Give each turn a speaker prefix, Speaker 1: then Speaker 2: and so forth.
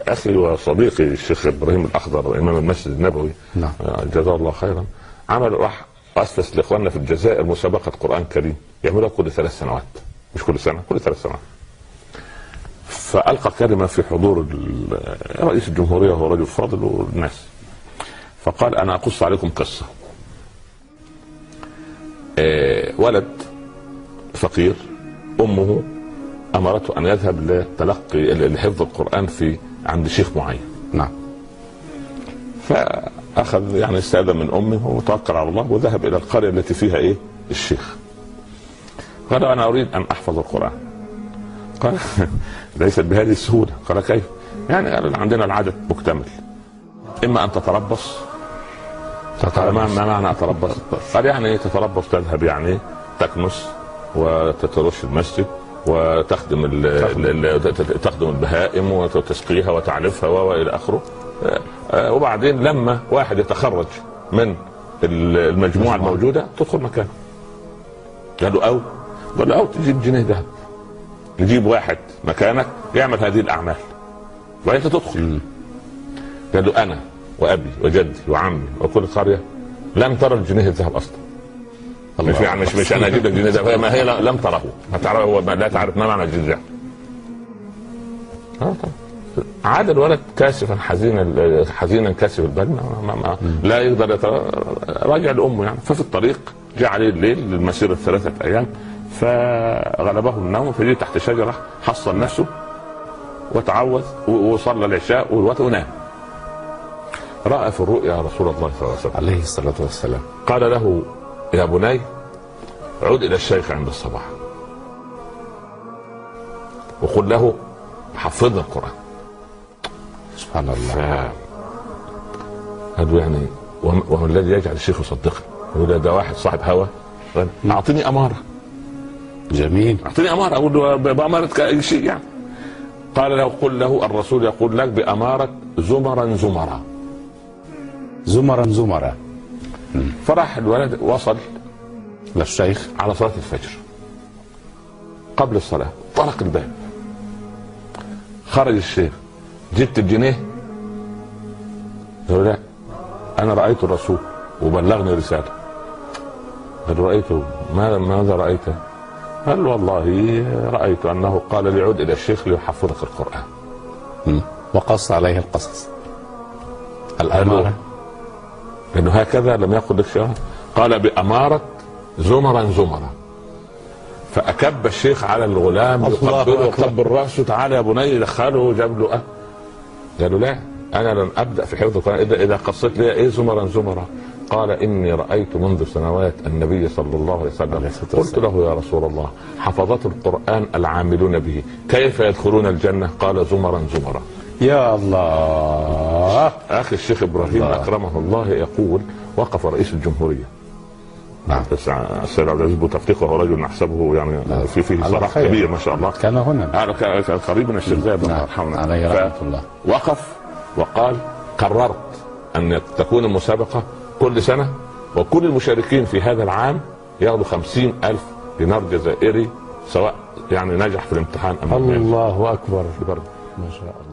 Speaker 1: اخي وصديقي الشيخ ابراهيم الاخضر امام المسجد النبوي،
Speaker 2: نعم،
Speaker 1: جزاه الله خيرا، راح اسس لاخواننا في الجزائر مسابقه قران كريم يعملوها كل 3 سنوات، مش كل سنه، كل 3 سنوات. فالقى كلمه في حضور رئيس الجمهوريه وهو رجل فاضل والناس، فقال انا اقص عليكم قصه. ولد فقير امه امرته ان يذهب لتلقي لحفظ القران في عند شيخ معين.
Speaker 2: نعم.
Speaker 1: فاخذ يعني استاذن من امه وتوكل على الله وذهب الى القريه التي فيها الشيخ. قال انا اريد ان احفظ القران. قال ليست بهذه السهوله. قال كيف؟ يعني قال عندنا العدد مكتمل، اما ان تتربص. قال ما معنى اتربص؟ قال يعني تتربص، تذهب يعني تكنس وتترش المسجد وتخدم تخدم البهائم وتسقيها وتعلفها والى اخره، وبعدين لما واحد يتخرج من المجموعه الموجوده تدخل مكانه. قال له او تجيب جنيه ذهب، نجيب واحد مكانك يعمل هذه الاعمال وانت تدخل. قال له انا وابي وجدي وعمي وكل قريه لم ترى الجنيه الذهب اصلا. مش انا اجيب لك جنيه ذهب، ما هي لم تره، هو لا تعرف ما معنى الجنيه الذهب. عاد الولد كاسفا حزينا كاسف البال، لا يقدر راجع لامه يعني. ففي الطريق جاء عليه الليل للمسيره 3 أيام، فغلبه النوم فجي تحت شجره حصل نفسه وتعوذ وصلى العشاء ونام. راى في الرؤيا رسول الله صلى الله عليه وسلم
Speaker 2: عليه الصلاه والسلام.
Speaker 1: قال له يا بني عد الى الشيخ عند الصباح وقل له حفظنا القران.
Speaker 2: سبحان الله.
Speaker 1: قال يعني وهو الذي يجعل الشيخ يصدقني؟ يقول ده واحد صاحب هوى، اعطيني اماره.
Speaker 2: جميل.
Speaker 1: اعطيني اماره، اقول له باماره شيء يعني. قال له قل له الرسول يقول لك باماره زمرا زمرا.
Speaker 2: زمرا زمرا.
Speaker 1: فراح الولد وصل
Speaker 2: للشيخ
Speaker 1: على صلاه الفجر، قبل الصلاه طرق الباب، خرج الشيخ. جبت الجنيه؟ قال لا انا رايت الرسول وبلغني رساله. قال رايته ماذا رايت؟ قال والله رايت انه قال لي عد الى الشيخ ليحفظك القران.
Speaker 2: وقص عليه القصص الاماره.
Speaker 1: لانه هكذا لم يقل لك شيء. قال باماره زمرا زمرا. فاكب الشيخ على الغلام يقبله وقبل راسه، تعالى يا بني دخله جاب له قالوا لا انا لن ابدا في حفظ القران اذا قصيت لي زمرا زمرا. قال اني رايت منذ سنوات النبي صلى الله عليه وسلم. قلت له يا رسول الله حفظة القران العاملون به كيف يدخلون الجنه؟ قال زمرا زمرا.
Speaker 2: يا الله.
Speaker 1: اخي الشيخ ابراهيم اكرمه الله يقول وقف رئيس الجمهوريه،
Speaker 2: نعم،
Speaker 1: السيد عبد العزيز بوتفليقه، وهو رجل نحسبه يعني فيه صلاح كبير ما شاء الله،
Speaker 2: كان هنا
Speaker 1: كان قريب من الشيخ زايد الله يرحمه
Speaker 2: عليه رحمه الله.
Speaker 1: وقف وقال قررت ان تكون المسابقه كل سنه وكل المشاركين في هذا العام ياخذوا 50,000 دينار جزائري سواء يعني نجح في الامتحان ام
Speaker 2: الله اكبر. ما شاء الله.